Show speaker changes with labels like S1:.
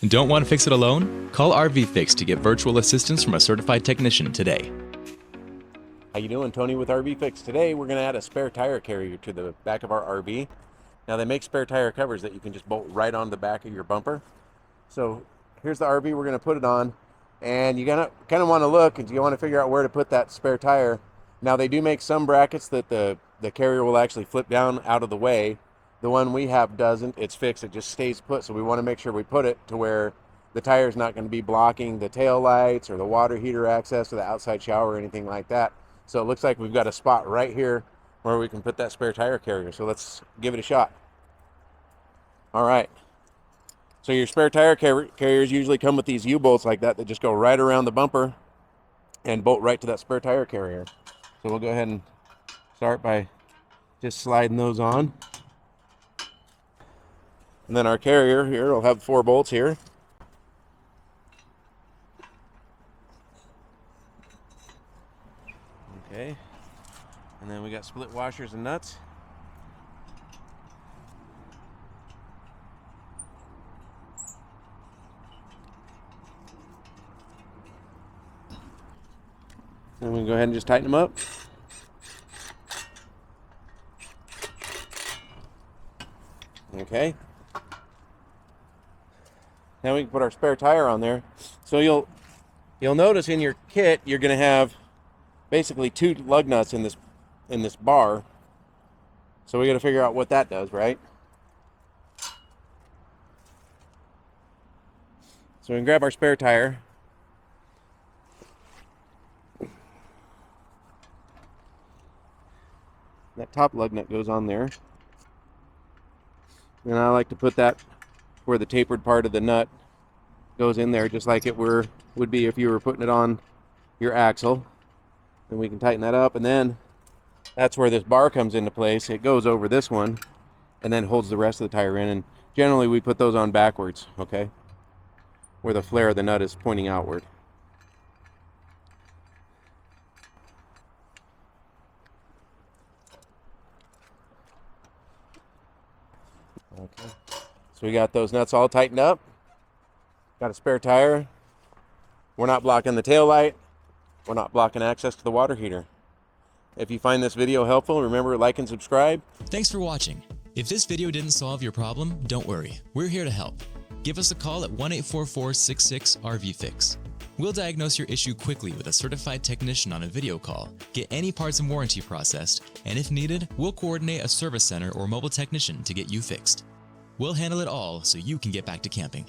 S1: Don't want to fix it alone? Call RVFix to get virtual assistance from a certified technician today.
S2: How you doing? Tony with RVFix. Today we're going to add a spare tire carrier to the back of our RV. Now they make spare tire covers that you can just bolt right on the back of your bumper. So here's the RV we're going to put it on, and you kind of want to look and you want to figure out where to put that spare tire. Now they do make some brackets that the carrier will actually flip down out of the way. The one we have doesn't. It's fixed. It just stays put. So we want to make sure we put it to where the tire is not going to be blocking the tail lights or the water heater access or the outside shower or anything like that. So it looks like we've got a spot right here where we can put that spare tire carrier. So let's give it a shot. All right. So your spare tire carriers usually come with these U-bolts like that just go right around the bumper and bolt right to that spare tire carrier. So we'll go ahead and start by just sliding those on. And then our carrier here will have 4 bolts here. Okay. And then we got split washers and nuts. And we can go ahead and just tighten them up. Okay. Now we can put our spare tire on there. So you'll notice in your kit you're going to have basically 2 lug nuts in this bar. So we got to figure out what that does, right? So we can grab our spare tire. That top lug nut goes on there. And I like to put that where the tapered part of the nut goes in there, just like it would be if you were putting it on your axle. And we can tighten that up, and then that's where this bar comes into place. It goes over this one and then holds the rest of the tire in, and generally we put those on backwards, okay, where the flare of the nut is pointing outward. Okay. So we got those nuts all tightened up. Got a spare tire. We're not blocking the tail light. We're not blocking access to the water heater. If you find this video helpful, remember to like and subscribe.
S1: Thanks for watching. If this video didn't solve your problem, don't worry. We're here to help. Give us a call at 1-844-66-RVFix. We'll diagnose your issue quickly with a certified technician on a video call, get any parts and warranty processed, and if needed, we'll coordinate a service center or mobile technician to get you fixed. We'll handle it all so you can get back to camping.